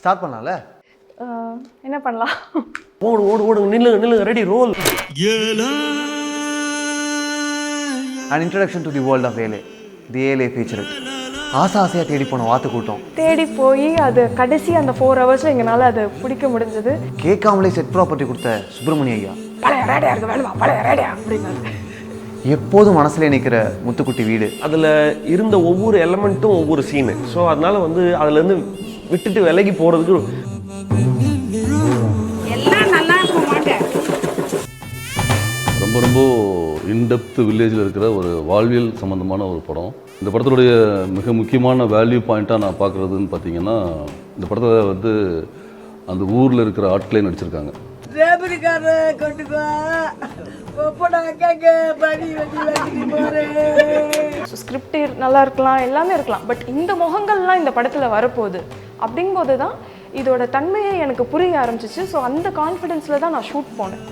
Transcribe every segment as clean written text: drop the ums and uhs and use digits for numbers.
Start பண்ணலாம்ல? என்ன பண்ணலாம்? ஓடு ஓடு ஓடு, நில்லுங்க, ready, roll. An introduction to the world of Aelay, the Aelay Featurette. ஆசையாக தேடி போன வாத்து கூட்டம் தேடி போய் அது கடைசி அந்த 4 ஹவர்ஸில் எங்களால் அதை பிடிக்க முடிஞ்சது. கேட்காமலே செட் ப்ராப்பர்ட்டி கொடுத்த சுப்பிரமணிய ஐயா பழைய ரேடியா இருக்கு வேணுமா, பழைய ரேடியா அப்படின்னாரு. எப்போதும் மனசுல நிற்கிற முத்துக்குட்டி வீடு. அதில் இருந்த ஒவ்வொரு எலமெண்ட்டும் ஒவ்வொரு சீனு. ஸோ அதனால வந்து அதுலேருந்து விட்டுட்டு விலகி போகிறதுக்கு ரொம்ப ரொம்ப இன்டெப்த் வில்லேஜில் இருக்கிற ஒரு வாழ்வியல் சம்மந்தமான ஒரு படம். இந்த படத்துடைய மிக முக்கியமான வேல்யூ பாயிண்ட்டாக நான் பார்க்குறதுன்னு பார்த்தீங்கன்னா, இந்த படத்தை வந்து அந்த ஊரில் இருக்கிற ஆட்களே நடிச்சிருக்காங்க. ஸ்கிரிப்ட் நல்லா இருக்கலாம், எல்லாமே இருக்கலாம், பட் இந்த முகங்கள்லாம் இந்த படத்தில் வரப்போகுது அப்படிங்கும்போது தான் இதோட தன்மையை எனக்கு புரிய ஆரம்பிச்சிச்சு. ஸோ அந்த கான்ஃபிடென்ஸில் தான் நான் ஷூட் போனேன்.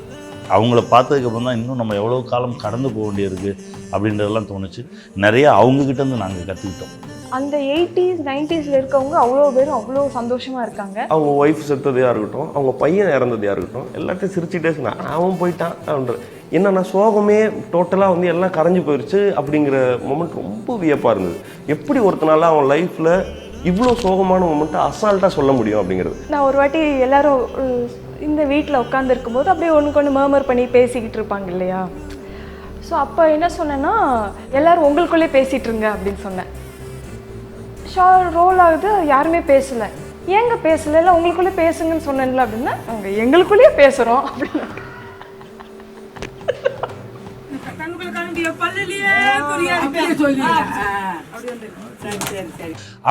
அவங்கள பார்த்ததுக்கப்புறம் தான் இன்னும் நம்ம எவ்வளோ காலம் கடந்து போக வேண்டியிருக்கு அப்படின்றதெல்லாம் தோணுச்சு. நிறைய அவங்கக்கிட்டேருந்து நாங்கள் கற்றுக்கிட்டோம். அந்த 80s 90ஸ்ல இருக்கவங்க அவ்வளோ பேரும் அவ்வளோ சந்தோஷமாக இருக்காங்க. அவங்க ஒய்ஃப் செத்ததையாக இருக்கட்டும், அவங்க பையன் இறந்ததையாக இருக்கட்டும், எல்லாத்தையும் சிரிச்சுட்டே சொன்னான், அவன் போயிட்டான் அப்படின்ற என்னன்னா சோகமே டோட்டலாக வந்து எல்லாம் கரைஞ்சி போயிடுச்சு அப்படிங்கிற மொமெண்ட் ரொம்ப வியப்பாக இருந்தது. எப்படி ஒருத்தனால அவன் லைஃப்பில் இவ்வளோ சோகமான மொமெண்ட்டை அசால்ட்டாக சொல்ல முடியும் அப்படிங்கிறது. நான் ஒரு வாட்டி எல்லாரும் இந்த வீட்டில் உட்காந்துருக்கும் போது அப்படியே ஒன்றுக்கு ஒன்று மர்மர் பண்ணி பேசிக்கிட்டு இருப்பாங்க இல்லையா. ஸோ அப்போ என்ன சொன்னேன்னா, எல்லோரும் உங்களுக்குள்ளே பேசிகிட்டு இருங்க அப்படின்னு சொன்னேன். ரோல் ஆகுது, யாருமே பேசலை. ஏங்க பேசலை? இல்லை உங்களுக்குள்ளே பேசுங்கன்னு சொன்னேன்ல அப்படின்னா, அவங்க எங்களுக்குள்ளேயே பேசுகிறோம் அப்படின்னு.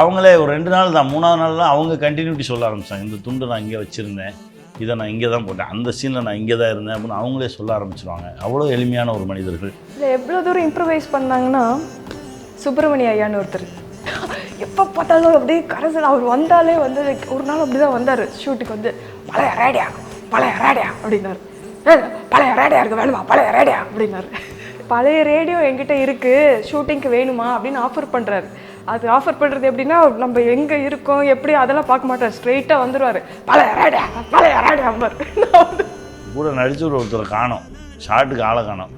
அவங்களே ஒரு 2 நாள் தான், 3ஆவது நாள் தான் அவங்க கண்டினியூட்டி சொல்ல ஆரம்பித்தாங்க. இந்த துண்டு நான் இங்கே வச்சுருந்தேன், இதை நான் இங்கே தான் போட்டேன், அந்த சீனில் நான் இங்கே தான் இருந்தேன் அப்படின்னு அவங்களே சொல்ல ஆரம்பிச்சிருவாங்க. அவ்வளோ எளிமையான ஒரு மனிதர்கள். இதில் எவ்வளோ தூரம் இம்ப்ரவைஸ் பண்ணாங்கன்னா, சுப்பிரமணிய ஐயான்னு ஒருத்தர் எப்போ பார்த்தாலும் அப்படியே கரசல். அவர் வந்தாலே வந்து ஒரு நாள் அப்படி தான் வந்தார் ஷூட்டுக்கு. வந்து பழைய ரேடியா அப்படின்னாரு. பழைய ரேடியா இருக்குது வேணுமா, பழைய ரேடியா அப்படின்னாரு. பழைய ரேடியோ என்கிட்ட இருக்குது, ஷூட்டிங்க்கு வேணுமா அப்படின்னு ஆஃபர் பண்ணுறாரு. அது ஆஃபர் பண்ணுறது எப்படின்னா, நம்ம எங்கே இருக்கோம் எப்படி அதெல்லாம் பார்க்க மாட்டார், ஸ்ட்ரெயிட்டாக வந்துடுவார். பழைய ரேடியா கூட நடிச்சு ஒருத்தர் காணோம், ஷாட்டுக்கு ஆளை காணோம்.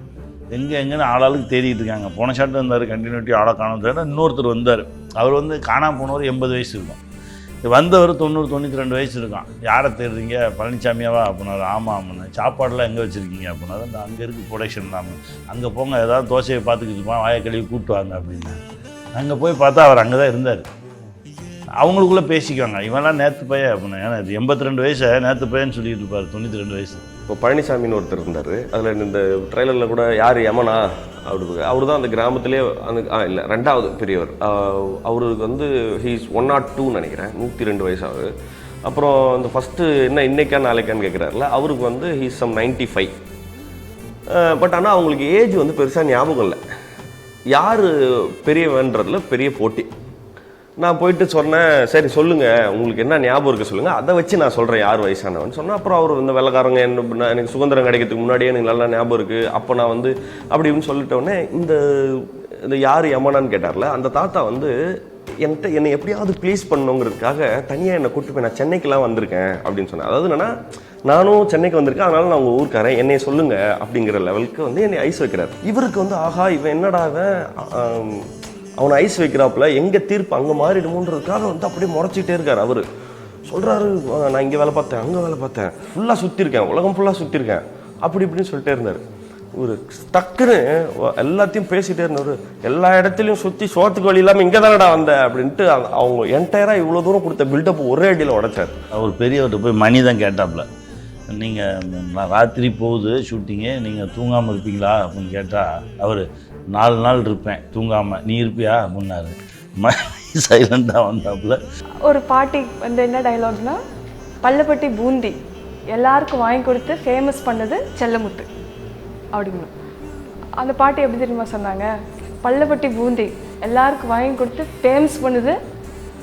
எங்கேன்னு ஆளாளுக்கு தேடிட்டு இருக்காங்க. போன ஷாட்டு வந்தார், கண்டினியூட்டி ஆளை காணும் தேட. இன்னொருத்தர் வந்தார், அவர் வந்து காணாமல் போனவர் 80 வயசு இருக்கும், வந்தவர் 90-92 வயசு இருக்கான். யாரை தேடுறீங்க? பழனிசாமியாவா அப்படின்னாரு. ஆமாம் அப்படின்னா. சாப்பாடெலாம் எங்கே வச்சுருக்கீங்க அப்படின்னாரு. அந்த அங்கே இருக்குது ப்ரொடக்ஷன் தான், அங்கே போங்க, ஏதாவது தோசையை பார்த்துக்கிட்டு இருப்பான், வாயை கழுவி கூப்பிட்டு வாங்க அப்படின்னு. அங்கே போய் பார்த்தா அவர் அங்கே தான் இருந்தார். அவங்களுக்குள்ளே பேசிக்குவாங்க, இவெல்லாம் நேற்று பையன் அப்படின்னா. ஏன்னா இது 82 வயசு, நேற்று பையன்னு சொல்லிட்டு இருப்பார், 92 வயசு. இப்போ பழனிசாமின்னு ஒருத்தர் இருந்தார். அதில் இந்த ட்ரெய்லரில் கூட யார் யமனா அப்படி, அவர் தான் அந்த கிராமத்திலே அந்த இல்லை 2வது பெரியவர். அவருக்கு வந்து ஹீஸ் 102 நினைக்கிறேன், 102 வயசாகுது. அப்புறம் இந்த ஃபஸ்ட்டு என்ன இன்னைக்கா நாளைக்கான்னு கேட்குறாருல, அவருக்கு வந்து ஹீஸ் சம் 95. பட் ஆனால் அவங்களுக்கு ஏஜ் வந்து பெருசாக ஞாபகம் இல்லை. யார் பெரியவன்றதுல பெரிய போட்டி. நான் போயிட்டு சொன்னேன், சரி சொல்லுங்கள் உங்களுக்கு என்ன ஞாபகம் இருக்குது சொல்லுங்கள், அதை வச்சு நான் சொல்கிறேன் யார் வயசானவன்னு சொன்னேன். அப்புறம் அவர் இந்த வெள்ளக்காரங்க என்ன, எனக்கு சுதந்திரம் கிடைக்கிறதுக்கு முன்னாடியே எனக்கு நல்லா ஞாபகம் இருக்குது, அப்போ நான் வந்து அப்படின்னு சொல்லிட்டோடனே இந்த யார் யமனான்னு கேட்டார்ல, அந்த தாத்தா வந்து என்னை எப்படியாவது ப்ளீஸ் பண்ணணுங்கிறதுக்காக தனியாக என்னை கூப்பிட்டு போய் நான் சென்னைக்கெலாம் வந்திருக்கேன் அப்படின்னு சொன்னேன். அதாவது என்னன்னா, நானும் சென்னைக்கு வந்திருக்கேன், அதனால நான் உங்கள் ஊருக்காரன், என்னை சொல்லுங்க அப்படிங்கிற லெவலுக்கு வந்து என்னை ஐஸ் வைக்கிறார். இவருக்கு வந்து ஆஹா இவன் என்னடா அவனை ஐஸ் வைக்கிறாப்புல, எங்கே தீர்ப்பு அங்கே மாறிடுமோன்றதுக்காக வந்து அப்படியே முறைச்சிட்டே இருக்கார். அவர் சொல்கிறாரு, நான் இங்கே வேலை பார்த்தேன், அங்கே வேலை பார்த்தேன், ஃபுல்லாக சுற்றிருக்கேன், உலகம் ஃபுல்லாக சுற்றிருக்கேன் அப்படி இப்படின்னு சொல்லிட்டே இருந்தார். ஒரு டக்குன்னு எல்லாத்தையும் பேசிகிட்டே இருந்தவர். எல்லா இடத்துலையும் சுற்றி சோத்துக்கு வழி இல்லாமல் இங்கே தானடா வந்தேன் அப்படின்ட்டு அவங்க என்டையராக இவ்வளோ தூரம் கொடுத்த பில்டப் ஒரே அடியில் உடைச்சார். அவர் பெரியவர்கிட்ட போய் மணி தான் கேட்டாப்புல, நீங்கள் ராத்திரி போகுது ஷூட்டிங்கு, நீங்கள் தூங்காமல் இருப்பீங்களா அப்படின்னு கேட்டால், அவர் 4 நாள் இருப்பேன் தூங்காமல், நீ இருப்பியா அப்படின்னாரு. சைலண்டாக வந்தாப்புல. ஒரு பாட்டி வந்து என்ன டைலாக்னா, பள்ளப்பட்டி பூந்தி எல்லாருக்கும் வாங்கி கொடுத்து ஃபேமஸ் பண்ணது செல்லமுத்து அப்படின்னு. அந்த பாட்டி எப்படி தெரியுமா சொன்னாங்க, பள்ளப்பட்டி பூந்தி எல்லாருக்கும் வாங்கி கொடுத்து ஃபேமஸ் பண்ணுது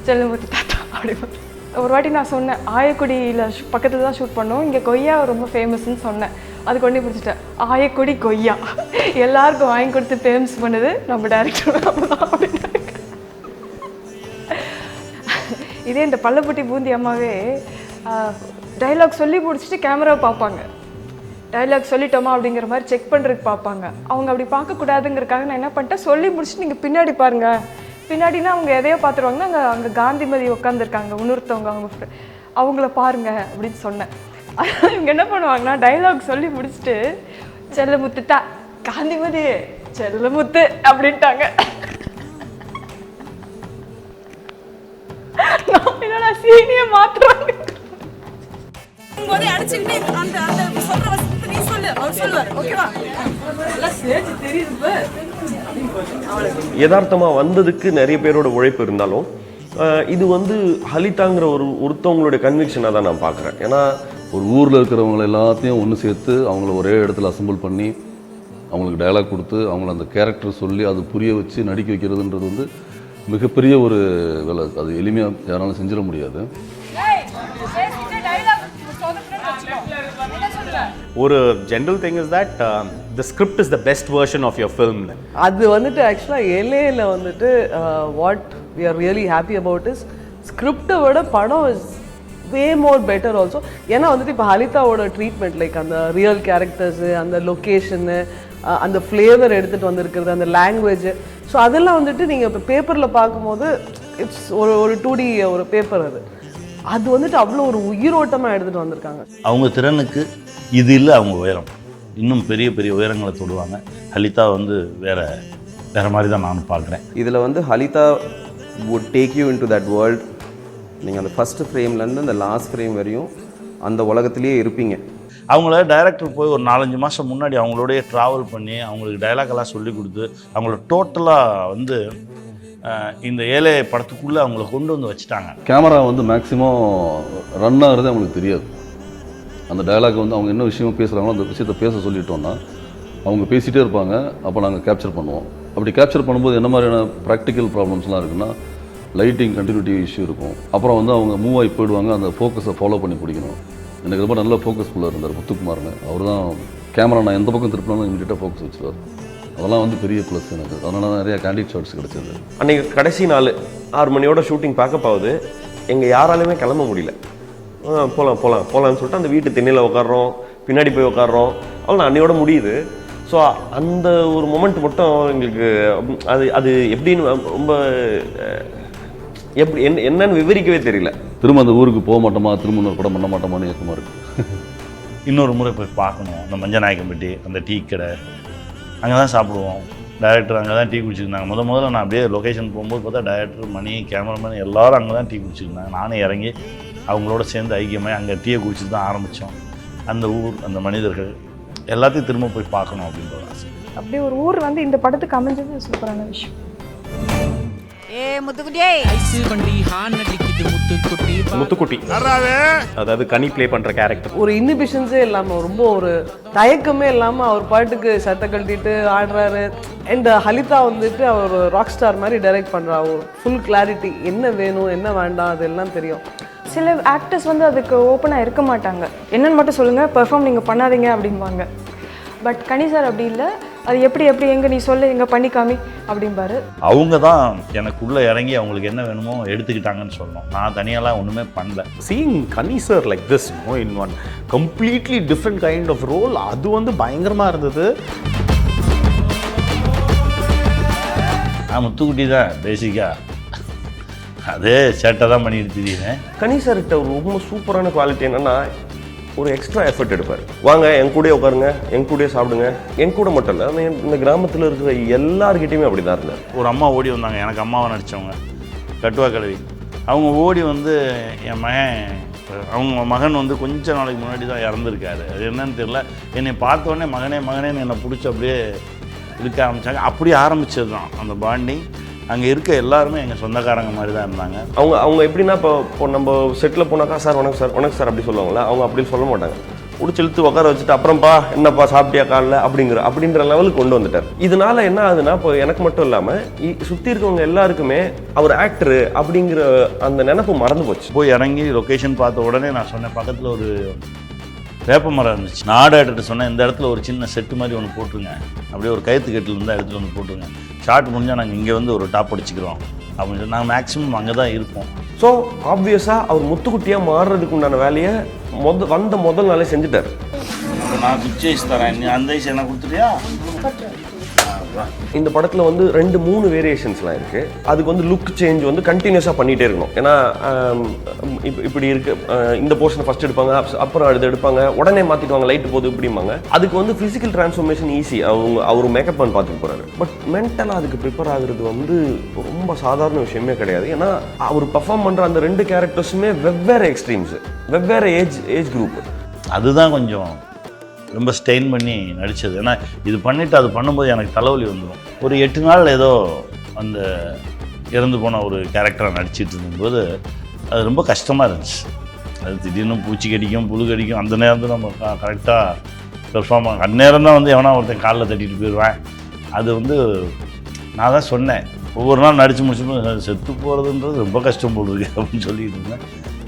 செல்லமுத்து தாத்தா அப்படின்னு. ஒரு வாட்டி நான் சொன்னேன், ஆயக்குடியில் பக்கத்தில் தான் ஷூட் பண்ணோம், இங்கே கொய்யா ரொம்ப ஃபேமஸ்ன்னு சொன்னேன். அது கொண்டு பிடிச்சிட்டேன், ஆயக்குடி கொய்யா எல்லாருக்கும் வாங்கி கொடுத்து ஃபேமஸ் பண்ணுது நம்ம டைரக்டர் அப்படின்னு. இதே இந்த பள்ளப்பட்டி பூந்தி அம்மாவே டைலாக் சொல்லி முடிச்சுட்டு கேமராவை பார்ப்பாங்க. டைலாக் சொல்லிட்டோமா அப்படிங்கிற மாதிரி செக் பண்ணுறதுக்கு பார்ப்பாங்க. அவங்க அப்படி பார்க்கக்கூடாதுங்கிறக்காக நான் என்ன பண்ணிட்டேன், சொல்லி முடிச்சுட்டு நீங்கள் பின்னாடி பாருங்கள். பின்னாடினா அவங்க எதையோ பார்த்துருவாங்கன்னா அங்கே காந்திமதி உட்காந்துருக்காங்க இன்னொருத்தவங்க, அவங்கள பாருங்க அப்படின்னு சொன்னேன். இவங்க என்ன பண்ணுவாங்கன்னா டைலாக் சொல்லி முடிச்சுட்டு செல்லமுத்துட்டா காந்திமதி செல்லமுத்து அப்படின்ட்டாங்க. என்னடா சீனியை மாத்துறாங்க. யதார்த்தமாக வந்ததுக்கு நிறைய பேரோட உழைப்பு இருந்தாலும் இது வந்து ஹலிதாங்கிற ஒருத்தவங்களுடைய கன்விக்ஷனாக தான் நான் பார்க்குறேன். ஏன்னா ஒரு ஊரில் இருக்கிறவங்க எல்லாத்தையும் ஒன்று சேர்த்து அவங்கள ஒரே இடத்துல அசம்பிள் பண்ணி அவங்களுக்கு டயலாக் கொடுத்து அவங்கள அந்த கேரக்டர் சொல்லி அது புரிய வச்சு நடிக்க வைக்கிறதுன்றது வந்து மிகப்பெரிய ஒரு வேலை. அது எளிமையாக யாராலும் செஞ்சிட முடியாது. ஒரு general thing is that the script is the best version of your film. அது வந்துட்டு ஆக்சுவலாக எல்ஏல வந்துட்டு what we are really happy about is ஸ்கிரிப்டை விட படம் is way more better also. ஏன்னா வந்துட்டு இப்போ ஹலிதாவோட ட்ரீட்மெண்ட் லைக் அந்த ரியல் கேரக்டர்ஸு, அந்த லொக்கேஷனு, அந்த ஃப்ளேவர் எடுத்துகிட்டு வந்திருக்கிறது, அந்த லாங்குவேஜ், ஸோ அதெல்லாம் வந்துட்டு நீங்கள் இப்போ பேப்பரில் பார்க்கும்போது இட்ஸ் ஒரு 2D ஒரு பேப்பர். அது வந்துட்டு அவ்வளோ ஒரு உயிரோட்டமாக எடுத்துகிட்டு வந்திருக்காங்க. அவங்க திறனுக்கு இது இல்லை, அவங்க உயரம் இன்னும் பெரிய பெரிய உயரங்களை தொடுவாங்க. ஹலிதா வந்து வேற மாதிரி தான் நான் பார்க்குறேன். இதில் வந்து Halitha would take you into that world. நீங்கள் அந்த ஃபஸ்ட்டு ஃப்ரேம்லேருந்து அந்த லாஸ்ட் ஃப்ரேம் வரையும் அந்த உலகத்திலேயே இருப்பீங்க. அவங்கள டைரக்டர் போய் ஒரு 4-5 மாதம் முன்னாடி அவங்களோடைய ட்ராவல் பண்ணி அவங்களுக்கு டைலாக்கெல்லாம் சொல்லி கொடுத்து அவங்கள டோட்டலாக வந்து இந்த ஏலே படத்துக்குள்ளே அவங்கள கொண்டு வந்து வச்சுட்டாங்க. கேமரா வந்து மேக்ஸிமம் ரன் ஆகிறது அவங்களுக்கு தெரியாது. அந்த டயலாக் வந்து அவங்க என்ன விஷயம் பேசுகிறாங்களோ அந்த விஷயத்தை பேச சொல்லிட்டோம்னா அவங்க பேசிகிட்டே இருப்பாங்க. அப்போ நாங்கள் கேப்சர் பண்ணுவோம். அப்படி கேப்சர் பண்ணும்போது என்ன மாதிரியான ப்ராக்டிக்கல் ப்ராப்ளம்ஸ்லாம் இருக்குன்னா லைட்டிங் கண்டினியூட்டி இஷ்யூ இருக்கும். அப்புறம் வந்து அவங்க மூவ் ஆகி போயிடுவாங்க. அந்த ஃபோக்கஸை ஃபாலோ பண்ணி பிடிக்கணும். எனக்கு ரொம்ப நல்ல ஃபோக்கஸ் ஃபுல்லாக இருந்தார் முத்துக்குமார்னு. அவர் தான் கேமரா நான் எந்த பக்கம் திருப்பினாலும் இமீடியட்டாக ஃபோக்கஸ் வச்சுருவார். அதெல்லாம் வந்து பெரிய ப்ளஸ் எனக்கு. அதனால தான் நிறையா கேண்டிட் ஷாட்ஸ் கிடச்சிது. அன்றைக்கி கடைசி நாள் 6 மணியோட ஷூட்டிங் பார்க்க போகுது. எங்கள் யாராலையுமே கிளம்ப முடியல. போகலான்னு சொல்லிட்டு அந்த வீட்டு திண்ணையில் உட்காடுறோம், பின்னாடி போய் உட்காடுறோம். அவ்வளோ அன்னையோட முடியுது. ஸோ அந்த ஒரு மொமெண்ட் மட்டும் எங்களுக்கு அது எப்படின்னு ரொம்ப எப்படி என்னன்னு விவரிக்கவே தெரியல. திரும்ப அந்த ஊருக்கு போக மாட்டோமா, திரும்ப இன்னொரு படம் பண்ண மாட்டோமான்னு ஏக்கமாக இருக்குது. இன்னொரு முறை போய் பார்க்கணும். அந்த மஞ்சநாயக்கம்பட்டி அந்த டீ கடை அங்கே தான் சாப்பிடுவோம். டைரக்டர் அங்கே தான் டீ குடிச்சிருந்தாங்க. முதல்ல நான் அப்படியே லொக்கேஷன் போகும்போது பார்த்தா டைரக்டர், மணி, கேமராமேன் எல்லோரும் அங்கே தான் டீ குடிச்சிருந்தாங்க. நானும் இறங்கி அவங்களோட சேர்ந்து ஐக்கியமாக அங்கே டீயை குடிச்சிட்டு தான் ஆரம்பித்தோம். அந்த ஊர், அந்த மனிதர்கள் எல்லாத்தையும் திரும்ப போய் பார்க்கணும் அப்படின்ற ஒரு ஆசை. அப்படி ஒரு ஊர் வந்து இந்த படத்துக்கு அமைஞ்சது சூப்பரான விஷயம். முத்துக்குட்டி அதாவது கனி ப்ளே பண்ணுற கேரக்டர் ஒரு இன்ஹிபிஷன்ஸே இல்லாமல் ரொம்ப ஒரு தயக்கமே இல்லாமல் அவர் பாட்டுக்கு சட்டை கழட்டிட்டு ஆடுறாரு. அண்ட் ஹலிதா வந்துட்டு அவர் ராக் ஸ்டார் மாதிரி டைரக்ட் பண்ணுறா. ஒரு ஃபுல் கிளாரிட்டி, என்ன வேணும் என்ன வேண்டாம் அதெல்லாம் தெரியும். சில ஆக்டர்ஸ் வந்து அதுக்கு ஓப்பனாக இருக்க மாட்டாங்க. என்னன்னு மட்டும் சொல்லுங்கள், பெர்ஃபார்ம் நீங்கள் பண்ணாதீங்க அப்படிம்பாங்க. பட் கனி சார் அப்படி இல்லை. அது எப்படி எங்கே நீ சொல்லு, எங்கே பண்ணிக்காமி அப்படிம்பாரு. அவங்க தான் எனக்குள்ளே இறங்கி அவங்களுக்கு என்ன வேணுமோ எடுத்துக்கிட்டாங்கன்னு சொல்லணும். நான் தனியாலாம் ஒன்றுமே பண்ணல. Seeing Kani sir like this in one completely different kind of role, அது வந்து பயங்கரமாக இருந்தது. முத்துக்குட்டி தான் பேசிக்காக அதே சேட்டை தான் பண்ணிட்டு தெரியுங்க. கனி சார்கிட்ட ஒரு ரொம்ப சூப்பரான குவாலிட்டி என்னென்னா ஒரு எக்ஸ்ட்ரா எஃபர்ட் எடுப்பார். வாங்க என் கூடயே உட்காருங்க, என் கூடயே சாப்பிடுங்க. என் கூட மட்டும் இல்லை, இந்த கிராமத்தில் இருக்கிற எல்லாருக்கிட்டையுமே அப்படி தான் இருந்தார். ஒரு அம்மா ஓடி வந்தாங்க, எனக்கு அம்மாவை நடித்தவங்க, கட்டுவா கழுவி. அவங்க ஓடி வந்து என் அவங்க மகன் வந்து கொஞ்ச நாளைக்கு முன்னாடி தான் இறந்துருக்காரு. அது என்னன்னு தெரியல. என்னை பார்த்தோடனே மகனேன்னு என்னை பிடிச்சி அப்படியே இருக்க ஆரம்பித்தாங்க. அப்படி ஆரம்பித்தது தான் அந்த பாண்டிங். அங்கே இருக்க எல்லாருமே எங்கள் சொந்தக்காரங்க மாதிரி தான் இருந்தாங்க. அவங்க எப்படின்னா இப்போ நம்ம செட்டில் போனாக்கா சார் வணக்கம் சார் அப்படி சொல்லுவாங்களா, அவங்க அப்படி சொல்ல மாட்டாங்க. பிடிச்சி இழுத்து உட்கார வச்சுட்டு அப்புறம்ப்பா என்னப்பா சாப்பிட்டியா காலைல அப்படின்ற லெவலுக்கு கொண்டு வந்துட்டார். இதனால என்ன ஆகுதுன்னா இப்போ எனக்கு மட்டும் இல்லாமல் சுற்றி இருக்கவங்க எல்லாருக்குமே அவர் ஆக்டரு அப்படிங்கிற அந்த நினைப்பு மறந்து போச்சு. போய் இறங்கி லொக்கேஷன் பார்த்த உடனே நான் சொன்னேன், பக்கத்தில் ஒரு வேப்ப மரம் இருந்துச்சு. நான் ஆர்டர்கிட்ட சொன்னேன், இந்த இடத்துல ஒரு சின்ன செட்டு மாதிரி ஒன்று போட்டுருங்க, அப்படியே ஒரு கயிற்று கட்டில் இருந்தால் எடுத்துகிட்டு வந்து போட்டுருங்க. ஷார்ட் முடிஞ்சால் நாங்கள் இங்கே வந்து ஒரு டாப் அடிச்சுக்கிறோம் அப்படின்னு சொல்லி நாங்கள் மேக்ஸிமம் அங்கே தான் இருப்போம். ஸோ ஆப்வியஸாக அவர் முத்துக்குட்டியாக மாறுறதுக்கு உண்டான வேலையை முதல் நாளே செஞ்சுட்டார். நான் பிச்சை ஐஸ் தரேன், நீ அந்த ஐஸ் என்ன கொடுத்துட்டியா? இந்த படத்தில் வந்து 2-3 வேரியேஷன்ஸ்லாம் இருக்குது. அதுக்கு வந்து லுக் சேஞ்ச் வந்து கண்டினியூஸாக பண்ணிகிட்டே இருக்கணும். ஏன்னா இப்படி இருக்கு, இந்த போர்ஷனை ஃபஸ்ட் எடுப்பாங்க, அப்புறம் அடுத்து எடுப்பாங்க, உடனே மாற்றிடுவாங்க, லைட்டு போது இப்படிம்பாங்க. அதுக்கு வந்து physical transformation easy, hour makeup பண்ண பார்த்துட்டு போகிறாரு. பட் மென்டலாக அதுக்கு ப்ரிப்பேர் ஆகுறது வந்து ரொம்ப சாதாரண விஷயமே கிடையாது. ஏன்னா அவர் பர்ஃபார்ம் பண்ணுற அந்த 2 கேரக்டர்ஸுமே வெவ்வேறு எக்ஸ்ட்ரீம்ஸு, வெவ்வேறு ஏஜ் குரூப். அதுதான் கொஞ்சம் ரொம்ப ஸ்டெயின் பண்ணி நடித்தது. ஏன்னா இது பண்ணிவிட்டு அது பண்ணும்போது எனக்கு தலைவலி வந்துடும். ஒரு 8 நாள் ஏதோ அந்த இறந்து போன ஒரு கேரக்டராக நடிச்சிட்டு இருந்தபோது அது ரொம்ப கஷ்டமாக இருந்துச்சு. அது திடீர்னு பூச்சி கடிக்கும், புழு கடிக்கும். அந்த நேரத்தில் நம்ம கரெக்டாக பெர்ஃபார்ம் ஆகும். அந்நேரம் தான் வந்து எவனா ஒருத்தன் காலில் தட்டிட்டு போயிடுவேன். அது வந்து நான் தான் சொன்னேன், ஒவ்வொரு நாள் நடித்து முடிச்சுப்போம் செத்து போகிறதுன்றது ரொம்ப கஷ்டம் போடுது அப்படின்னு சொல்லிட்டு இருந்தேன்.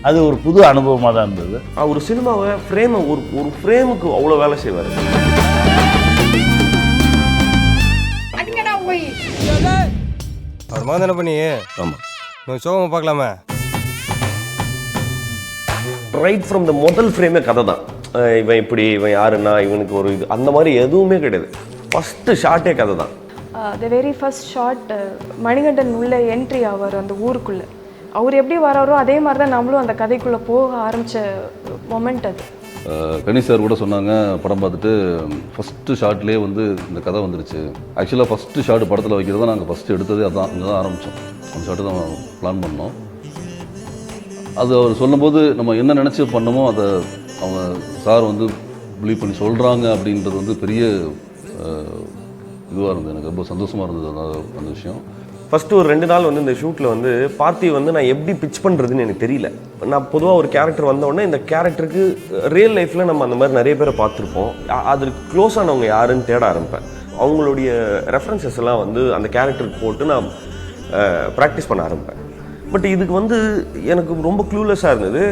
அது ஒரு புது அனுபவமாக தான் இருந்தது. ஒரு சினிமாவை ஒரு ஃப்ரேமுக்கு அவ்வளோ வேலை செய்வார். அவர் மாதிரி பண்ணி ஆமாம், சோகமாக பார்க்கலாமே. ரைட் ஃப்ரம் த முதல் ஃப்ரேமே கதை தான். இவன் இப்படி, இவன் யாருன்னா இவனுக்கு ஒரு இது, அந்த மாதிரி எதுவுமே கிடையாது. ஃபஸ்ட்டு ஷார்ட்டே கதை தான். The very first short Manikandan உள்ள என்ட்ரி ஆவார் அந்த ஊருக்குள்ளே. அவர் எப்படி வராரோ அதே மாதிரி தான் நம்மளும் அந்த கதைக்குள்ளே போக ஆரம்பித்த மொமெண்ட் அது. கணி சார் கூட சொன்னாங்க, படம் பார்த்துட்டு ஃபஸ்ட்டு ஷார்ட்லேயே வந்து இந்த கதை வந்துருச்சு. ஆக்சுவலாக ஃபஸ்ட்டு ஷார்ட் படத்தில் வைக்கிறது தான் நாங்கள் ஃபஸ்ட்டு எடுத்ததே அதான், அங்கே தான் ஆரம்பித்தோம். அந்த ஷார்ட்டு தான் பிளான் பண்ணோம். அது அவர் சொல்லும்போது நம்ம என்ன நினச்சி பண்ணமோ அதை அவங்க சார் வந்து பிலீவ் பண்ணி சொல்கிறாங்க அப்படின்றது வந்து பெரிய இதுவாக இருந்தது. எனக்கு ரொம்ப சந்தோஷமாக இருந்தது அந்த விஷயம். ஃபஸ்ட்டு ஒரு 2 நாள் வந்து இந்த ஷூட்டில் வந்து பார்த்தி வந்து நான் எப்படி பிச் பண்ணுறதுன்னு எனக்கு தெரியல. நான் பொதுவாக ஒரு கேரக்டர் வந்தோடனே இந்த கேரக்டருக்கு ரியல் லைஃப்பில் நம்ம அந்த மாதிரி நிறைய பேரை பார்த்துருப்போம். அதுக்கு க்ளோஸ் ஆனவங்க யாருன்னு தேட ஆரம்பிப்பேன். அவங்களுடைய ரெஃபரன்சஸ் எல்லாம் வந்து அந்த கேரக்டருக்கு போட்டு நான் ப்ராக்டிஸ் பண்ண ஆரம்பிப்பேன். பட் இதுக்கு வந்து எனக்கு ரொம்ப க்ளூலெஸ்ஸாக இருந்தது.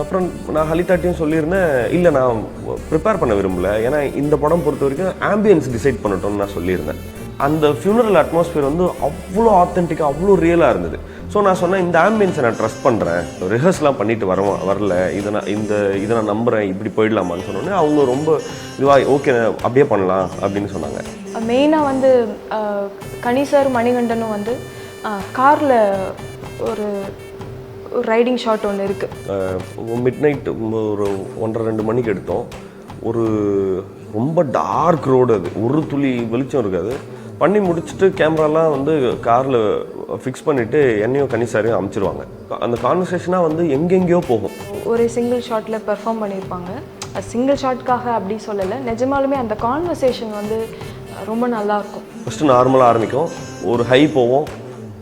அப்புறம் நான் ஹலிதாட்டையும் சொல்லியிருந்தேன், இல்லை நான் ப்ரிப்பேர் பண்ண விரும்பலை, ஏன்னா இந்த படம் பொறுத்த வரைக்கும் ஆம்பியன்ஸ் டிசைட் பண்ணட்டோம்னு நான் சொல்லியிருந்தேன். அந்த ஃபியூனரல் அட்மாஸ்பியர் வந்து அவ்வளோ ஆத்தென்டிக்காக அவ்வளோ ரியலாக இருந்தது. ஸோ நான் சொன்னேன், இந்த ஆம்பியன்ஸை நான் ட்ரஸ்ட் பண்ணுறேன், ரிஹர்ஸ்லாம் பண்ணிட்டு வரல, இதை நான் நம்புகிறேன், இப்படி போயிடலாமான்னு சொன்னோன்னே அவங்க ரொம்ப இதுவாக ஓகே அப்படியே பண்ணலாம் அப்படின்னு சொன்னாங்க. மெயினாக வந்து கனி சார் மணிகண்டனும் வந்து காரில் ஒரு ரைடிங் ஷாட் ஒன்று இருக்குது. மிட் நைட் ஒரு 1:30-2 மணிக்கு எடுத்தோம். ஒரு ரொம்ப டார்க் ரோடு, அது ஒரு துளி வெளிச்சம் இருக்காது. பண்ணி முடிச்சுட்டு கேமராலாம் வந்து காரில் ஃபிக்ஸ் பண்ணிவிட்டு என்னையும் கனிசாரையும் அனுப்பிச்சிருவாங்க. அந்த கான்வர்சேஷனாக வந்து எங்கெங்கேயோ போகும். ஒரு சிங்கிள் ஷாட்டில் பெர்ஃபார்ம் பண்ணியிருப்பாங்க. அது சிங்கிள் ஷாட்காக அப்படி சொல்லலை, நிஜமாலுமே அந்த கான்வர்சேஷன் வந்து ரொம்ப நல்லாயிருக்கும். ஃபஸ்ட்டு நார்மலாக ஆரம்பிக்கும், ஒரு ஹை போவோம்,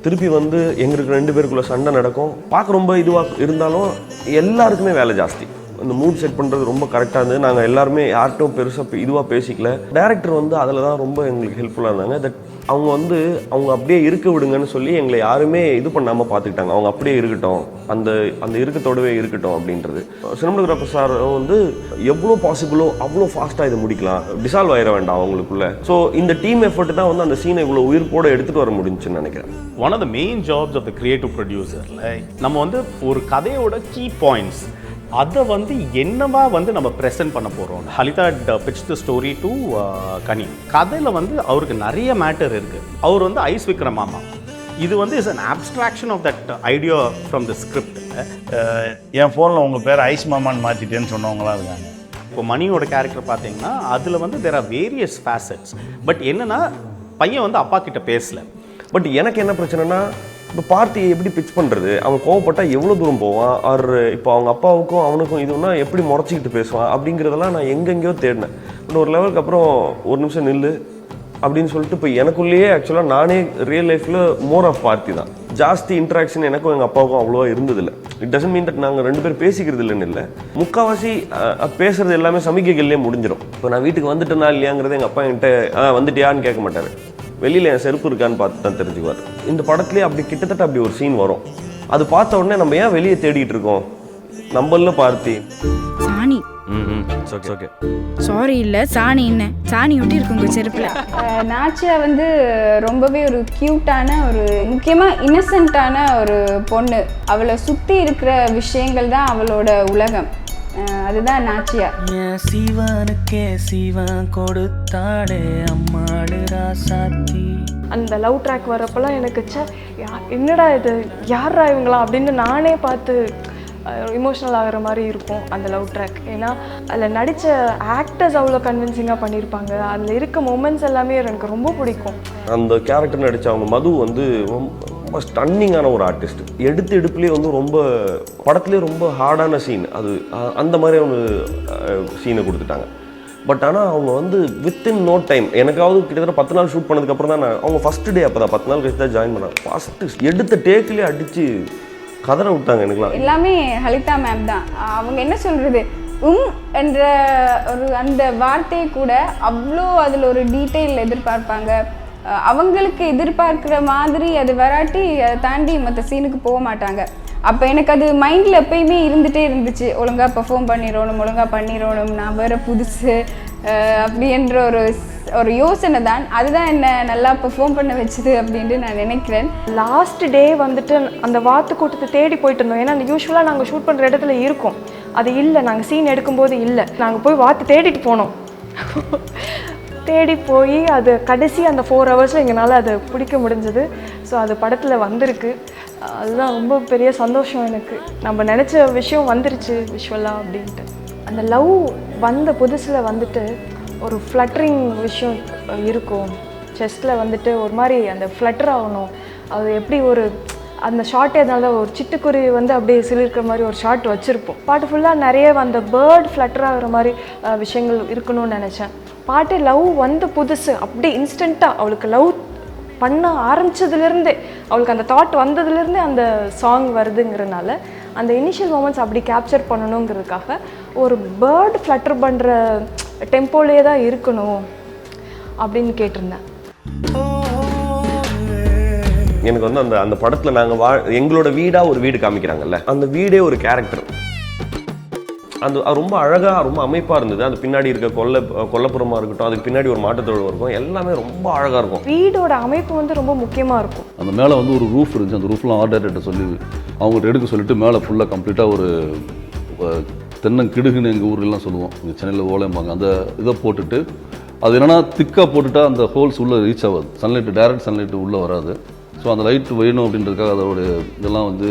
திருப்பி வந்து எங்களுக்கு 2 பேருக்குள்ளே சண்டை நடக்கும். பார்க்க ரொம்ப இதுவாக இருந்தாலும் எல்லாருக்குமே வேலை ஜாஸ்தி. அந்த மூட் செட் பண்ணுறது ரொம்ப கரெக்டாக இருந்தது. நாங்கள் எல்லாருமே யார்கிட்டும் பெருசாக இதுவாக பேசிக்கல. டேரக்டர் வந்து அதில் தான் ரொம்ப எங்களுக்கு ஹெல்ப்ஃபுல்லாக இருந்தாங்க. தட் அவங்க அப்படியே இருக்க விடுங்கன்னு சொல்லி எங்களை யாருமே இது பண்ணாமல் பார்த்துக்கிட்டாங்க. அவங்க அப்படியே இருக்கட்டும், அந்த இருக்கத்தோடவே இருக்கட்டும் அப்படின்றது. சினிமாட்டோகிராஃபர் சார் வந்து எவ்வளோ பாசிபிளோ அவ்வளோ ஃபாஸ்ட்டாக இதை முடிக்கலாம், டிசால்வ் ஆயிட வேண்டாம் அவங்களுக்குள்ள. ஸோ இந்த டீம் எஃபர்ட் தான் வந்து அந்த சீனை இவ்வளோ உயிர்ப்போடு எடுத்துகிட்டு வர முடிஞ்சுன்னு நினைக்கிறேன். One of the main jobs of the creative ப்ரொடியூசரில் நம்ம வந்து ஒரு கதையோட கீ பாயிண்ட்ஸ் அதை வந்து என்னவா வந்து நம்ம ப்ரெசென்ட் பண்ண போகிறோம். Halitha pitch the story to கனி. கதையில் வந்து அவருக்கு நிறைய மேட்டர் இருக்குது. அவர் வந்து ஐஸ் விக்கிற மாமா, இது வந்து is an abstraction of that idea from the script. என் ஃபோனில் உங்கள் பேர் ஐஸ் மாமான்னு மாற்றிட்டேன்னு சொன்னவங்களாம் இருக்காங்க. இப்போ மணியோட கேரக்டர் பார்த்தீங்கன்னா அதில் வந்து there are various facets. But என்னென்னா பையன் வந்து அப்பா கிட்ட பேசலை. பட் எனக்கு என்ன பிரச்சனைனா, இப்போ பார்த்தியை எப்படி பிச் பண்ணுறது, அவன் கோவப்பட்டால் எவ்வளோ தூரம் போவான், இப்போ அவங்க அப்பாவுக்கும் அவனுக்கும் இதுனா எப்படி முறைச்சிக்கிட்டு பேசுவான் அப்படிங்கிறதெல்லாம் நான் எங்கெங்கேயோ தேடினேன். பட் ஒரு லெவலுக்கு அப்புறம் ஒரு நிமிஷம் நில்லு அப்படின்னு சொல்லிட்டு இப்போ எனக்குள்ளேயே ஆக்சுவலாக நானே ரியல் லைஃப்பில் மோர் ஆஃப் பார்த்தி தான். ஜாஸ்தி இன்ட்ராக்ஷன் எனக்கும் எங்கள் அப்பாவுக்கும் அவ்வளோவா இருந்ததில்லை. இட் டசன்ட் மீன் தட் நாங்கள் 2 பேர் பேசிக்கிறது இல்லைன்னு இல்லை. முக்கால்வாசி பேசுறது எல்லாமே சமிக்கைகள்லேயே முடிஞ்சிடும். இப்போ நான் வீட்டுக்கு வந்துட்டேனா இல்லையாங்கிறது எங்கள் அப்பா என்கிட்ட வந்துட்டியான்னு கேட்க மாட்டார். வெளியில் என் செருப்பு இருக்கான்னு பார்த்து தான் தெரிஞ்சுக்குவார். இந்த படத்துலேயே அப்படி கிட்டத்தட்ட அப்படி ஒரு சீன் வரும். அது பார்த்த உடனே நம்ம ஏன் வெளியே தேடிட்டு இருக்கோம், நம்மள பார்த்தி இட்ஸ் ஓகே. சாரி இல்லை சாணி என்ன சாணி ஒட்டி இருக்கு உங்கள் செருப்பில். நாச்சியா வந்து ரொம்பவே ஒரு க்யூட்டான ஒரு முக்கியமாக இன்னசென்ட்டான ஒரு பொண்ணு. அவளை சுற்றி இருக்கிற விஷயங்கள் தான் அவளோட உலகம். அதுதான் நாச்சியா. சிவனுக்கே சிவன் கொடுத்தாளே அம்மாடு ராசாத்தி. அந்த லவ் ட்ராக் வரப்பெல்லாம் எனக்கு என்னடா இது, யாரா இவங்களா அப்படின்னு நானே பார்த்து இமோஷ்னல் ஆகிற மாதிரி இருக்கும் அந்த லவ் ட்ராக். ஏன்னா அதில் நடித்த ஆக்டர்ஸ் அவ்வளோ கன்வின்சிங்காக பண்ணியிருப்பாங்க. அதில் இருக்க மொமெண்ட்ஸ் எல்லாமே எனக்கு ரொம்ப பிடிக்கும். அந்த கேரக்டர் நடித்த அவங்க மது வந்து ரொம்ப ஸ்டன்னிங்கான ஒரு ஆர்டிஸ்ட். எடுப்புலேயே வந்து ரொம்ப படத்துலேயே ரொம்ப ஹார்டான சீன் அது அந்த மாதிரி ஒரு சீனை கொடுத்துட்டாங்க. பட் ஆனால் அவங்க வந்து வித்தின் நோ டைம், எனக்காவது கிட்டத்தட்ட 10 நாள் ஷூட் பண்ணதுக்கப்புறம் தான் அவங்க ஃபஸ்ட்டு டே அப்போ தான் 10 நாள் கழிச்சு தான் ஜாயின் பண்ணாங்க. ஃபஸ்ட்டு எடுத்த டேக்லேயே அடித்து கதற விட்டாங்க. எனக்குலாம் எல்லாமே ஹலிதா மேம் தான். அவங்க என்ன சொல்கிறது, என்ற ஒரு அந்த வார்த்தையை கூட அவ்வளோ அதில் ஒரு டீட்டெயில் எதிர்பார்ப்பாங்க. அவங்களுக்கு எதிர்பார்க்குற மாதிரி அது வராட்டி அதை தாண்டி மற்ற சீனுக்கு போக மாட்டாங்க. அப்போ எனக்கு அது மைண்டில் எப்பயுமே இருந்துகிட்டே இருந்துச்சு, ஒழுங்காக பெர்ஃபார்ம் ஒழுங்காக பண்ணிடணும், நான் வேறு புதுசு அப்படின்ற ஒரு யோசனை தான். அதுதான் என்ன நல்லா பெர்ஃபார்ம் பண்ண வச்சுது அப்படின்ட்டு நான் நினைக்கிறேன். லாஸ்ட் டே வந்துட்டு அந்த வாத்து கூட்டத்தை தேடி போயிட்டு இருந்தோம். ஏன்னா யூஸ்வலாக நாங்கள் ஷூட் பண்ணுற இடத்துல இருக்கோம், அது இல்லை. நாங்கள் சீன் எடுக்கும்போது இல்லை, நாங்கள் போய் வாத்து தேடிட்டு போனோம். தேடி போய் அது கடைசி அந்த 4 ஹவர்ஸில் எங்களால் அதை பிடிக்க முடிஞ்சது. ஸோ அது படத்தில் வந்திருக்கு. அதுதான் ரொம்ப பெரிய சந்தோஷம் எனக்கு. நம்ம நினச்ச விஷயம் வந்துருச்சு விஷுவலாக அப்படின்ட்டு. அந்த லவ் வந்த புதுசில் வந்துட்டு ஒரு ஃப்ளட்டரிங் விஷயம் இருக்கும். செஸ்ட்டில் வந்துட்டு ஒரு மாதிரி அந்த ஃப்ளட்டர் ஆகணும். அது எப்படி ஒரு அந்த ஷார்ட்டே அதனால ஒரு சிட்டுக்குருவி வந்து அப்படியே சிலிருக்கிற மாதிரி ஒரு ஷார்ட் வச்சுருப்போம். பாட்டு ஃபுல்லாக நிறைய அந்த பேர்ட் ஃப்ளட்டர் ஆகிற மாதிரி விஷயங்கள் இருக்கணும்னு நினச்சேன். பாட்டு லவ் வந்து புதுசு அப்படி இன்ஸ்டண்ட்டாக அவளுக்கு லவ் பண்ண ஆரம்பித்ததுலேருந்தே, அவளுக்கு அந்த தாட் வந்ததுலேருந்தே அந்த சாங் வருதுங்கிறதுனால அந்த இனிஷியல் மொமெண்ட்ஸ் அப்படி கேப்சர் பண்ணணுங்கிறதுக்காக ஒரு பேர்ட் ஃப்ளட்டர் பண்ணுற டெம்போலே தான் இருக்கணும் அப்படின்னு கேட்டிருந்தேன். எனக்கு வந்து அந்த படத்தில் நாங்கள் எங்களோட வீடாக ஒரு வீடு காமிக்கிறாங்கல்ல, அந்த வீடே ஒரு கேரக்டர். அது ரொம்ப அழகாக ரொம்ப அமைப்பாக இருந்தது. அது பின்னாடி இருக்க கொல்லப்புறமாக இருக்கட்டும், அதுக்கு பின்னாடி ஒரு மாட்டுத்தொழில் இருக்கும், எல்லாமே ரொம்ப அழகாக இருக்கும். வீடோட அமைப்பு வந்து ரொம்ப முக்கியமாக இருக்கும். அந்த மேலே வந்து ஒரு ரூஃப் இருந்துச்சு, அந்த ரூஃப்லாம் ஆர்ட் டைரக்டர் சொல்லி அவங்கள்ட்ட எடுக்க சொல்லிட்டு மேலே ஃபுல்லாக கம்ப்ளீட்டாக ஒரு தென்னங்கிடுகுன்னு எங்கள் ஊர்லாம் சொல்லுவோம், இங்கே சென்னையில் ஓலைம்பாங்க, அந்த இதை போட்டுட்டு அது என்னென்னா திக்காக போட்டுட்டா அந்த ஹோல்ஸ் உள்ளே ரீச் ஆகாது, சன்லைட்டு டைரக்ட் சன்லைட்டு உள்ளே வராது. ஸோ அந்த லைட் வேணும் அப்படின்றதுக்காக அதோட இதெல்லாம் வந்து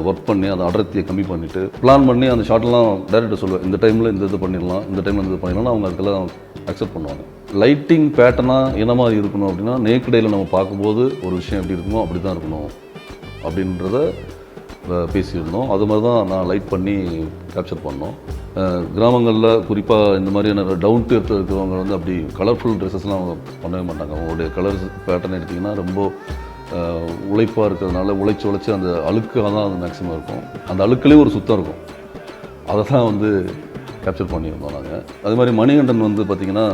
ஒர்க் பண்ணி அந்த அடர்த்தியை கம்மி பண்ணிவிட்டு பிளான் பண்ணி அந்த ஷார்ட்லாம் டைரக்டர் சொல்லுவேன், இந்த டைமில் இந்த இது பண்ணிடலாம், இந்த டைமில் இந்த இது பண்ணிடலாம், அவங்க அதுக்கெல்லாம் அக்செப்ட் பண்ணுவாங்க. லைட்டிங் பேட்டர்னாக என்ன மாதிரி இருக்கணும் அப்படின்னா, நேக்கடையில் நம்ம பார்க்கும்போது ஒரு விஷயம் எப்படி இருக்குமோ அப்படி தான் இருக்கணும் அப்படின்றத பேசியிருந்தோம். அது மாதிரி தான் நான் லைட் பண்ணி கேப்சர் பண்ணோம். கிராமங்களில் குறிப்பாக இந்த மாதிரியான டவுன் டு எர்த் இருக்கிறவங்க வந்து அப்படி கலர்ஃபுல் ட்ரெஸ்ஸஸ்லாம் பண்ணவே மாட்டாங்க. அவங்களுடைய கலர்ஸ் பேட்டர்ன் எடுத்திங்கன்னா ரொம்ப உழைப்பாக இருக்கிறதுனால உழைச்சி அந்த அழுக்காக தான் அது மேக்ஸிமம் இருக்கும். அந்த அழுக்குலேயும் ஒரு சுத்தம் இருக்கும், அதை தான் வந்து கேப்சர் பண்ணியிருந்தோம் நாங்கள். அது மாதிரி மணிகண்டன் வந்து பார்த்திங்கன்னா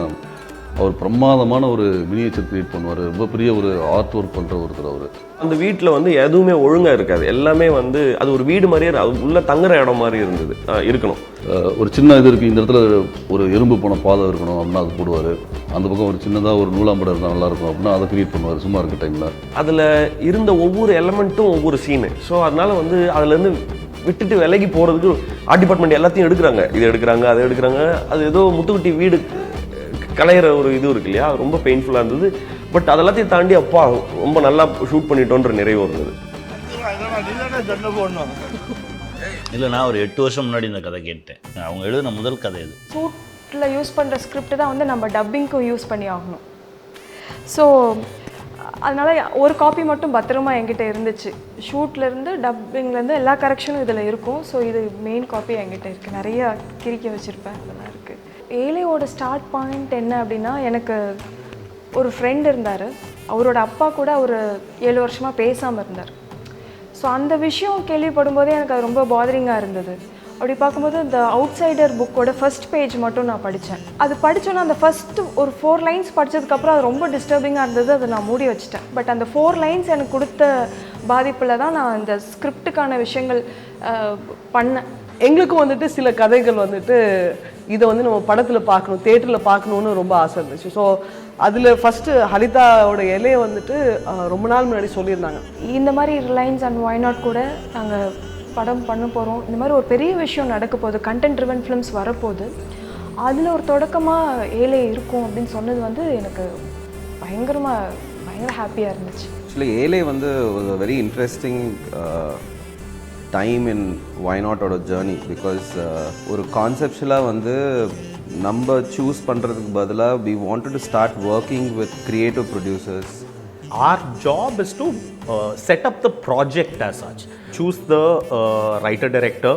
அவர் பிரமாதமான ஒரு மினியேச்சர் க்ரியேட் பண்ணுவார், ரொம்ப பெரிய ஒரு ஆர்ட் ஒர்க் பண்ணுற ஒருத்தர் அவர். அந்த வீட்டில் வந்து எதுவுமே ஒழுங்காக இருக்காது, எல்லாமே வந்து அது ஒரு வீடு மாதிரியே உள்ள தங்குற இடம் மாதிரி இருக்கணும். ஒரு சின்ன இது இருக்குது, இந்த இடத்துல ஒரு எறும்பு போன பாதை இருக்கணும் அப்படின்னா அது போடுவார். அந்த பக்கம் ஒரு சின்னதாக ஒரு நூலாம்படம் இருந்தால் நல்லாயிருக்கும் அப்படின்னா அதை க்ரியேட் பண்ணுவார் சும்மா இருக்க டைமில். அதில் இருந்த ஒவ்வொரு எலமெண்ட்டும் ஒவ்வொரு சீனு. ஸோ அதனால் வந்து அதுலேருந்து விட்டுட்டு விலகி போகிறதுக்கு ஆர்ட் டிபார்ட்மெண்ட் எல்லாத்தையும் எடுக்கிறாங்க, இது எடுக்கிறாங்க அதை எடுக்கிறாங்க. அது ஏதோ முத்துக்குட்டி வீடு கலையிற ஒரு இது இருக்கு இல்லையா, ரொம்ப பெயின்ஃபுல்லாக இருந்தது. பட் அதெல்லாத்தையும் தாண்டி அப்பா ரொம்ப நல்லா ஷூட் பண்ணிட்டோன்ற நிறைவு இருந்தது. இல்லை, நான் ஒரு 8 வருஷம் முன்னாடி இந்த கதை கேட்டேன். அவங்க எழுதின முதல் கதை இது. ஷூட்டில் யூஸ் பண்ணுற ஸ்கிரிப்ட் தான் வந்து நம்ம டப்பிங்க்கும் யூஸ் பண்ணி ஆகணும். ஸோ அதனால் ஒரு காப்பி மட்டும் பத்திரமா என்கிட்ட இருந்துச்சு. ஷூட்லேருந்து டப்பிங்லேருந்து எல்லா கரெக்ஷனும் இதில் இருக்கும். ஸோ இது மெயின் காப்பி என்கிட்ட இருக்குது, நிறையா கிறுக்கி வச்சுருப்பேன், அதெல்லாம் இருக்குது. ஏலேயோட ஸ்டார்ட் பாயிண்ட் என்ன அப்படின்னா, எனக்கு ஒரு ஃப்ரெண்ட் இருந்தார், அவரோட அப்பா கூட ஒரு 7 வருஷமாக பேசாமல் இருந்தார். ஸோ அந்த விஷயம் கேள்விப்படும் போதே எனக்கு அது ரொம்ப பாதரிங்காக இருந்தது. அப்படி பார்க்கும்போது இந்த அவுட் சைடர் புக்கோட ஃபர்ஸ்ட் பேஜ் மட்டும் நான் படித்தேன். அது படித்தோன்னா அந்த ஃபஸ்ட்டு ஒரு 4 லைன்ஸ் படித்ததுக்கப்புறம் அது ரொம்ப டிஸ்டர்பிங்காக இருந்தது, அதை நான் மூடி வச்சுட்டேன். பட் அந்த 4 லைன்ஸ் எனக்கு கொடுத்த பாதிப்பில் தான் நான் இந்த ஸ்கிரிப்டுக்கான விஷயங்கள் பண்ணேன். எங்களுக்கும் வந்துட்டு சில கதைகள் வந்துட்டு இதை வந்து நம்ம படத்தில் பார்க்கணும், தேட்டரில் பார்க்கணுன்னு ரொம்ப ஆசை இருந்துச்சு. ஸோ அதில் ஃபஸ்ட்டு ஹலிதாவோட இலையை வந்துட்டு ரொம்ப நாள் முன்னாடி சொல்லியிருந்தாங்க. இந்த மாதிரி ரிலையன்ஸ் அண்ட் YNOT கூட நாங்கள் படம் பண்ண போகிறோம், இந்த மாதிரி ஒரு பெரிய விஷயம் நடக்க போகுது, கண்டென்ட் ட்ரிவன் ஃபிலிம்ஸ் வரப்போகுது, அதில் ஒரு தொடக்கமாக ஏலே இருக்கும் அப்படின்னு சொன்னது வந்து எனக்கு பயங்கர ஹாப்பியாக இருந்துச்சு. ஆக்சுவலி ஏலே வந்து ஒரு வெரி இன்ட்ரெஸ்டிங் டைம் இன் YNOTோட ஜேர்னி. பிகாஸ் ஒரு கான்செப்ஷுவலாக வந்து நம்ம சூஸ் பண்ணுறதுக்கு பதிலாக we wanted to start working with creative producers. Our job is to set up the project as such. Choose the writer-director,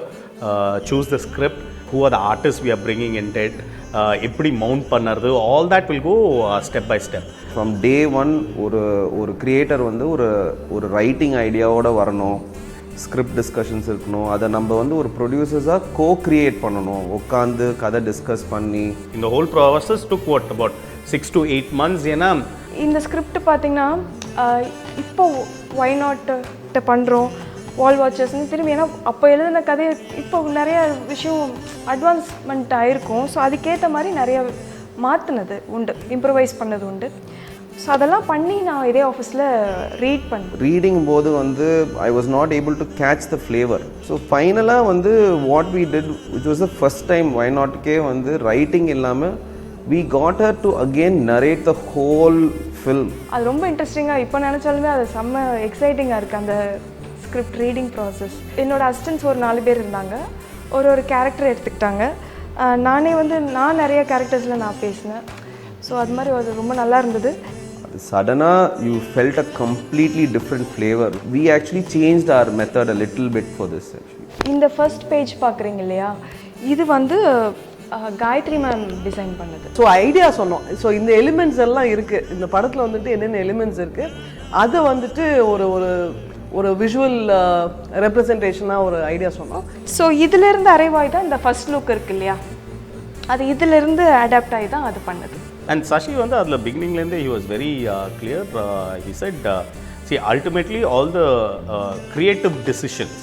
choose the script, who are the artists we are bringing into it, எப்படி mount பண்ணுறது, all that will go step by step. From day one ஒரு creator வந்து ஒரு writing ஐடியாவோடு வரணும், script discussions இருக்கணும், அதை நம்ம வந்து ஒரு ப்ரொடியூசர்ஸாக co-create பண்ணணும், உட்காந்து கதை டிஸ்கஸ் பண்ணி. இந்த whole process took what about 6 to 8 months. ஏன்னா இந்த ஸ்கிரிப்ட் பார்த்திங்கன்னா இப்போ YNOT பண்ணுறோம், வால் வாட்சர்ஸ்னு திரும்பி, ஏன்னா அப்போ எழுதின கதையை இப்போ நிறைய விஷயம் அட்வான்ஸ்மெண்ட் ஆகிருக்கும். ஸோ அதுக்கேற்ற மாதிரி நிறைய மாற்றினது உண்டு, இம்ப்ரவைஸ் பண்ணது உண்டு. ஸோ அதெல்லாம் பண்ணி நான் இதே ஆஃபீஸில் ரீட் பண்ணேன். ரீடிங் போது வந்து I was not able to catch the flavour. So ஃபைனலாக வந்து what we did, which was the first time YNOTக்கே வந்து ரைட்டிங் இல்லாமல் we got her to again narrate the whole film. அது ரொம்ப இன்ட்ரெஸ்டிங்காக இப்போ நினச்சாலுமே அது செம்ம எக்ஸைட்டிங்காக இருக்குது அந்த ஸ்கிரிப்ட் ரீடிங் ப்ராசஸ். என்னோடய அசிஸ்டன்ஸ் ஒரு 4 பேர் இருந்தாங்க, ஒரு கேரக்டர் எடுத்துக்கிட்டாங்க. நான் நிறைய கேரக்டர்ஸில் நான் பேசினேன். ஸோ அது மாதிரி அது ரொம்ப நல்லா இருந்தது. Suddenly you felt a completely different flavor. We actually changed our method a little bit for this actually. இந்த ஃபர்ஸ்ட் பேஜ் பார்க்குறீங்க இல்லையா, இது வந்து காயத்ரி மேம் டிசைன் பண்ணது. ஸோ ஐடியா சொன்னோம். ஸோ இந்த எலிமெண்ட்ஸ் எல்லாம் இருக்குது இந்த படத்தில் வந்துட்டு, என்னென்ன எலிமெண்ட்ஸ் இருக்குது அதை வந்துட்டு ஒரு விஷுவல் ரெப்ரசன்டேஷனாக ஒரு ஐடியா சொன்னோம். ஸோ இதிலேருந்து அரைவாய் தான் இந்த ஃபர்ஸ்ட் லுக் இருக்கு இல்லையா, அது இதிலேருந்து அடாப்ட் ஆகி தான் அது பண்ணது. And Sashi வந்து அதில் பிகினிங்லேருந்தே he was very clear. He said, see ultimately all the creative decisions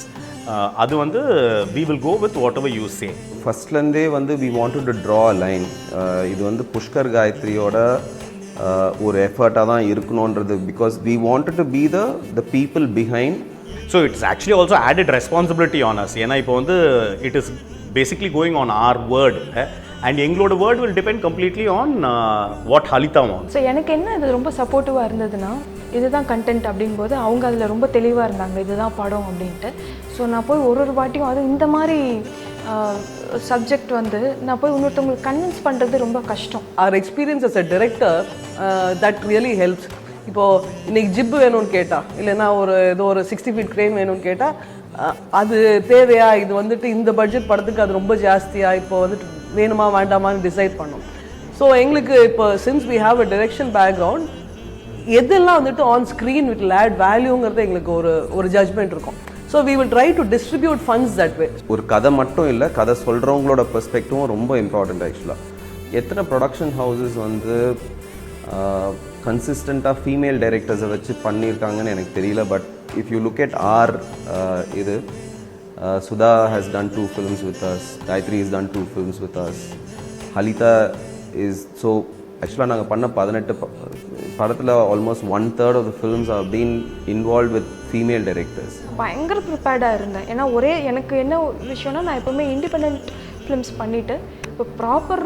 அது வந்து we will go with whatever you say. ஃபர்ஸ்ட்லேருந்தே வந்து we wanted to draw a line. இது வந்து புஷ்கர் காயத்ரியோட ஒரு எஃபர்ட்டாக தான் இருக்கணுன்றது, because we wanted to be the people behind. So it's actually also added responsibility on us. ஏன்னா இப்போ வந்து it is basically going on our word. And எங்களோட word will depend completely on what Halitha wants. So எனக்கு என்ன இது ரொம்ப சப்போர்ட்டிவாக இருந்ததுன்னா, இதுதான் கண்டென்ட் அப்படிங்கும்போது அவங்க அதில் ரொம்ப தெளிவாக இருந்தாங்க, இதுதான் படம் அப்படின்ட்டு. ஸோ நான் போய் ஒரு வாட்டியும் அது இந்த மாதிரி சப்ஜெக்ட் வந்து நான் போய் இன்னொருத்தவங்களுக்கு கன்வின்ஸ் பண்ணுறது ரொம்ப கஷ்டம். அவர் experience as a director that really helps. இப்போது இன்றைக்கி ஜிப்பு வேணும்னு கேட்டால், இல்லைன்னா ஏதோ ஒரு 60 feet க்ரெயின் வேணும்னு கேட்டால், அது தேவையா, இது வந்துட்டு இந்த பட்ஜெட் படத்துக்கு அது ரொம்ப ஜாஸ்தியாக, இப்போ வந்துட்டு வேணுமா வேண்டாமான்னு டிசைட் பண்ணோம். ஸோ எங்களுக்கு இப்போ since we have a direction background, எதெல்லாம் வந்துட்டு ஆன் ஸ்க்ரீன் வித் ஆட் வேல்யூங்கிறது எங்களுக்கு ஒரு ஜட்ஜ்மெண்ட் இருக்கும். So we will try to distribute funds that way. ஒரு கதை மட்டும் இல்லை, கதை சொல்கிறவங்களோட பெர்ஸ்பெக்டிவும் ரொம்ப இம்பார்ட்டண்ட். ஆக்சுவலாக எத்தனை ப்ரொடக்ஷன் ஹவுசஸ் வந்து கன்சிஸ்டண்ட்டாக ஃபீமேல் டைரக்டர்ஸை வச்சு பண்ணியிருக்காங்கன்னு எனக்கு தெரியல. But if you look at our இது Sudha has done 2 films with us, Gayatri has done 2 films with us, Halitha is, so actually நாங்கள் பண்ண 18 படத்தில் almost 1/3 of the films have been involved with female directors. பயங்கர ப்ரிப்பேர்டாக இருந்தேன். ஏன்னா எனக்கு என்ன விஷயம்னா, நான் எப்போவுமே இண்டிபெண்ட் ஃபிலிம்ஸ் பண்ணிவிட்டு இப்போ ப்ராப்பர்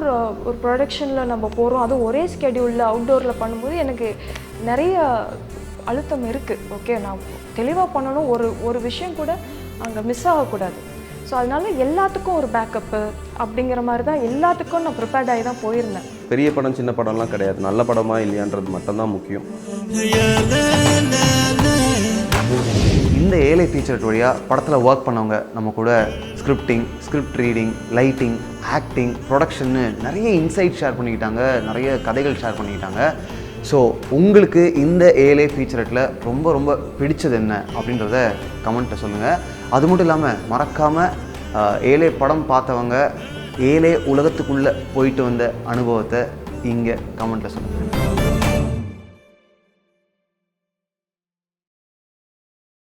ஒரு ப்ரொடக்ஷனில் நம்ம போகிறோம், அதுவும் ஒரே ஸ்கெடியூலில் அவுட்டோரில் பண்ணும்போது எனக்கு நிறைய அழுத்தம் இருக்குது. ஓகே, நான் தெளிவாக பண்ணணும், ஒரு விஷயம் கூட அங்கே மிஸ் ஆகக்கூடாது. ஸோ அதனால எல்லாத்துக்கும் ஒரு பேக்கப்பு அப்படிங்கிற மாதிரி தான் எல்லாத்துக்கும் நான் ப்ரிப்பேர்ட் ஆகி தான் போயிருந்தேன். பெரிய படம் சின்ன படம்லாம் கிடையாது, நல்ல படமா இல்லையான்றது மட்டும்தான் முக்கியம். இந்த ஏலே ஃபீச்சர் வழியாக படத்தில் ஒர்க் பண்ணவங்க நம்ம கூட ஸ்கிரிப்ட் ரீடிங், லைட்டிங், ஆக்டிங், ப்ரொடக்ஷன்னு நிறைய இன்சைட் ஷேர் பண்ணிக்கிட்டாங்க, நிறைய கதைகள் ஷேர் பண்ணிக்கிட்டாங்க. ஸோ உங்களுக்கு இந்த ஏலே ஃபீச்சரெட்டில் ரொம்ப பிடிச்சது என்ன அப்படின்றத கமெண்ட்டில் சொல்லுங்கள். அது மட்டும் இல்லாமல் மறக்காமல் ஏலே படம் பார்த்தவங்க ஏலே உலகத்துக்குள்ளே போயிட்டு வந்த அனுபவத்தை இங்கே கமெண்ட்டில் சொல்லுங்கள்.